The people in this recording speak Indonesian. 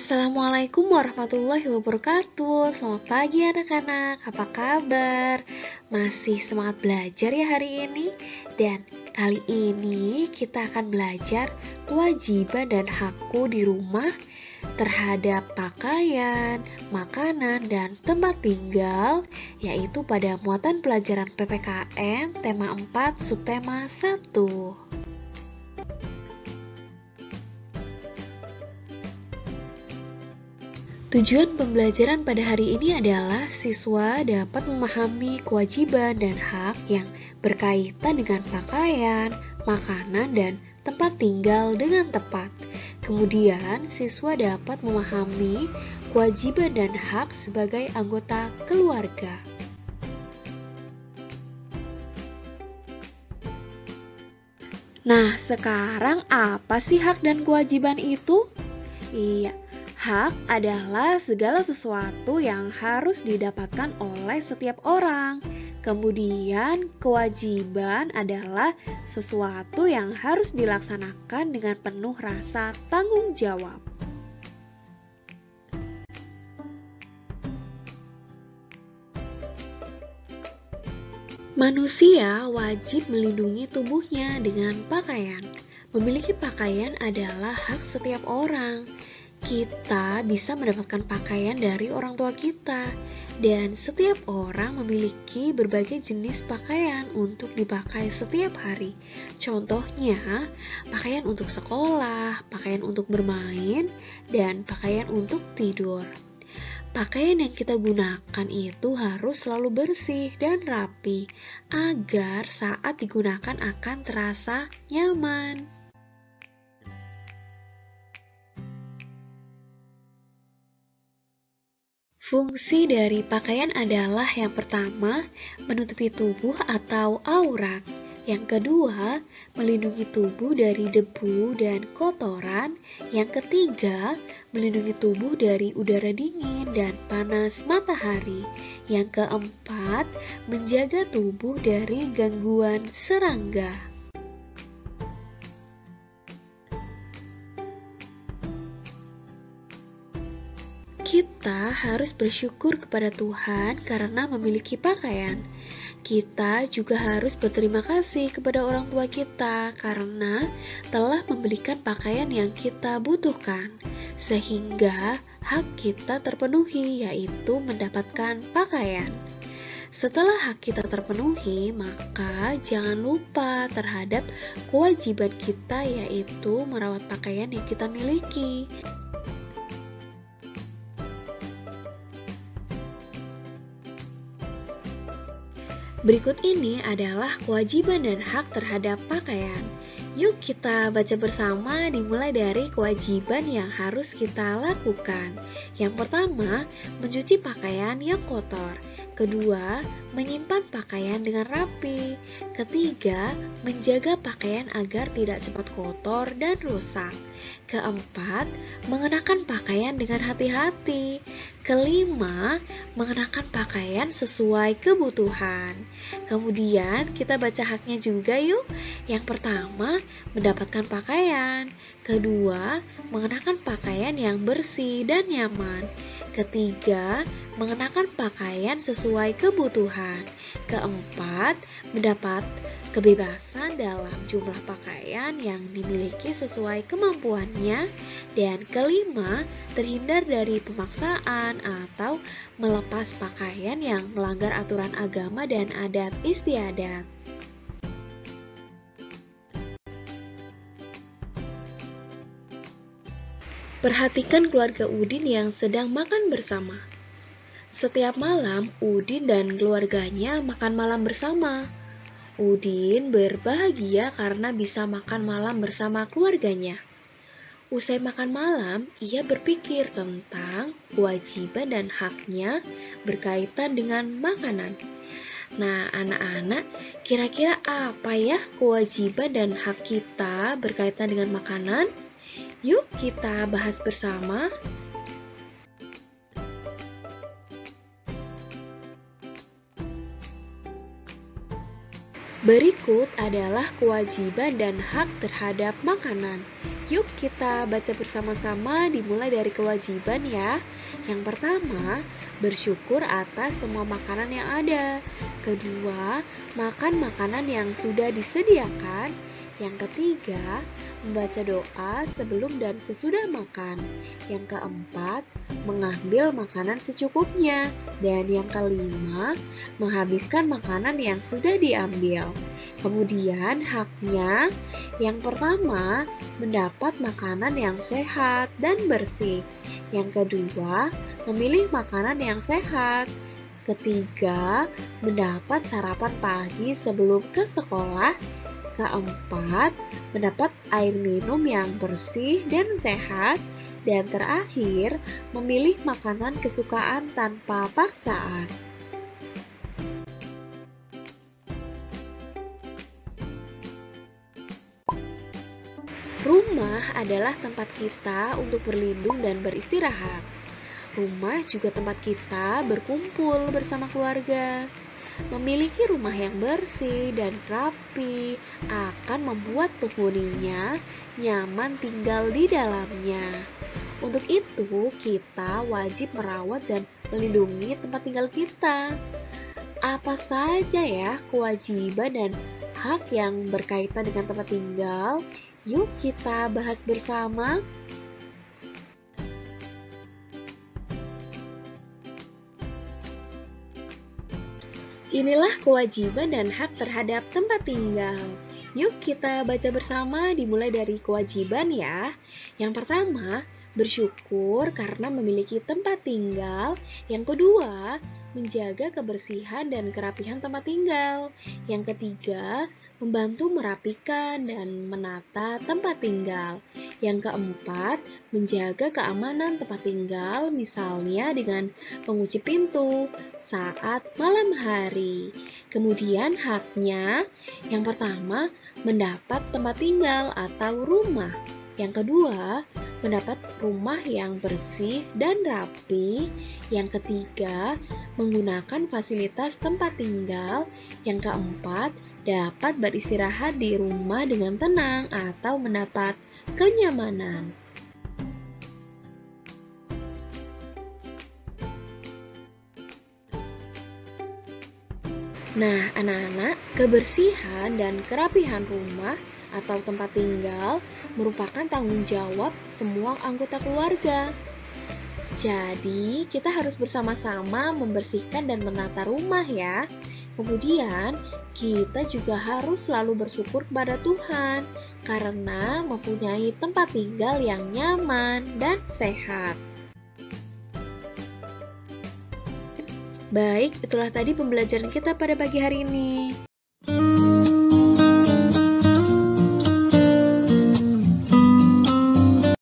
Assalamualaikum warahmatullahi wabarakatuh. Selamat pagi anak-anak, apa kabar? Masih semangat belajar ya hari ini? Dan kali ini kita akan belajar kewajiban dan hakku di rumah terhadap pakaian, makanan, dan tempat tinggal, yaitu pada muatan pelajaran PPKN tema 4 subtema 1. Tujuan pembelajaran pada hari ini adalah siswa dapat memahami kewajiban dan hak yang berkaitan dengan pakaian, makanan, dan tempat tinggal dengan tepat. Kemudian, siswa dapat memahami kewajiban dan hak sebagai anggota keluarga. Nah, sekarang apa sih hak dan kewajiban itu? Iya. Hak adalah segala sesuatu yang harus didapatkan oleh setiap orang. Kemudian, kewajiban adalah sesuatu yang harus dilaksanakan dengan penuh rasa tanggung jawab. Manusia wajib melindungi tubuhnya dengan pakaian. Memiliki pakaian adalah hak setiap orang. Kita bisa mendapatkan pakaian dari orang tua kita, dan setiap orang memiliki berbagai jenis pakaian untuk dipakai setiap hari. Contohnya, pakaian untuk sekolah, pakaian untuk bermain, dan pakaian untuk tidur. Pakaian yang kita gunakan itu harus selalu bersih dan rapi, agar saat digunakan akan terasa nyaman. Fungsi dari pakaian adalah yang pertama, menutupi tubuh atau aurat. Yang kedua, melindungi tubuh dari debu dan kotoran. Yang ketiga, melindungi tubuh dari udara dingin dan panas matahari. Yang keempat, menjaga tubuh dari gangguan serangga. Kita harus bersyukur kepada Tuhan karena memiliki pakaian. Kita juga harus berterima kasih kepada orang tua kita karena telah memberikan pakaian yang kita butuhkan, sehingga hak kita terpenuhi, yaitu mendapatkan pakaian. Setelah hak kita terpenuhi, maka jangan lupa terhadap kewajiban kita, yaitu merawat pakaian yang kita miliki. Berikut ini adalah kewajiban dan hak terhadap pakaian. Yuk kita baca bersama, dimulai dari kewajiban yang harus kita lakukan. Yang pertama, mencuci pakaian yang kotor. Kedua, menyimpan pakaian dengan rapi. Ketiga, menjaga pakaian agar tidak cepat kotor dan rusak. Keempat, mengenakan pakaian dengan hati-hati. Kelima, mengenakan pakaian sesuai kebutuhan. Kemudian kita baca haknya juga yuk. Yang pertama, mendapatkan pakaian. Kedua, mengenakan pakaian yang bersih dan nyaman. Ketiga, mengenakan pakaian sesuai kebutuhan. Keempat, mendapat kebebasan dalam jumlah pakaian yang dimiliki sesuai kemampuannya. Dan kelima, terhindar dari pemaksaan atau melepas pakaian yang melanggar aturan agama dan adat istiadat. Perhatikan keluarga Udin yang sedang makan bersama. Setiap malam, Udin dan keluarganya makan malam bersama. Udin berbahagia karena bisa makan malam bersama keluarganya. Usai makan malam, ia berpikir tentang kewajiban dan haknya berkaitan dengan makanan. Nah, anak-anak, kira-kira apa ya kewajiban dan hak kita berkaitan dengan makanan? Yuk kita bahas bersama. Berikut adalah kewajiban dan hak terhadap makanan. Yuk kita baca bersama-sama dimulai dari kewajiban ya. Yang pertama, bersyukur atas semua makanan yang ada. Kedua, makan makanan yang sudah disediakan. Yang ketiga, membaca doa sebelum dan sesudah makan. Yang keempat, mengambil makanan secukupnya. Dan yang kelima, menghabiskan makanan yang sudah diambil. Kemudian haknya, yang pertama, mendapat makanan yang sehat dan bersih. Yang kedua, memilih makanan yang sehat. Ketiga, mendapat sarapan pagi sebelum ke sekolah. Keempat, mendapat air minum yang bersih dan sehat. Dan terakhir, memilih makanan kesukaan tanpa paksaan. Rumah adalah tempat kita untuk berlindung dan beristirahat. Rumah juga tempat kita berkumpul bersama keluarga. Memiliki rumah yang bersih dan rapi akan membuat penghuninya nyaman tinggal di dalamnya. Untuk itu, kita wajib merawat dan melindungi tempat tinggal kita. Apa saja ya kewajiban dan hak yang berkaitan dengan tempat tinggal? Yuk kita bahas bersama. Inilah kewajiban dan hak terhadap tempat tinggal. Yuk kita baca bersama dimulai dari kewajiban ya. Yang pertama, bersyukur karena memiliki tempat tinggal. Yang kedua, menjaga kebersihan dan kerapihan tempat tinggal. Yang ketiga, membantu merapikan dan menata tempat tinggal. Yang keempat, menjaga keamanan tempat tinggal, misalnya dengan mengunci pintu saat malam hari. Kemudian haknya, yang pertama, mendapat tempat tinggal atau rumah. Yang kedua, mendapat rumah yang bersih dan rapi. Yang ketiga, menggunakan fasilitas tempat tinggal. Yang keempat, dapat beristirahat di rumah dengan tenang atau mendapat kenyamanan. Nah, anak-anak, kebersihan dan kerapihan rumah atau tempat tinggal merupakan tanggung jawab semua anggota keluarga. Jadi, kita harus bersama-sama membersihkan dan menata rumah ya. Kemudian, kita juga harus selalu bersyukur kepada Tuhan karena mempunyai tempat tinggal yang nyaman dan sehat. Baik, itulah tadi pembelajaran kita pada pagi hari ini.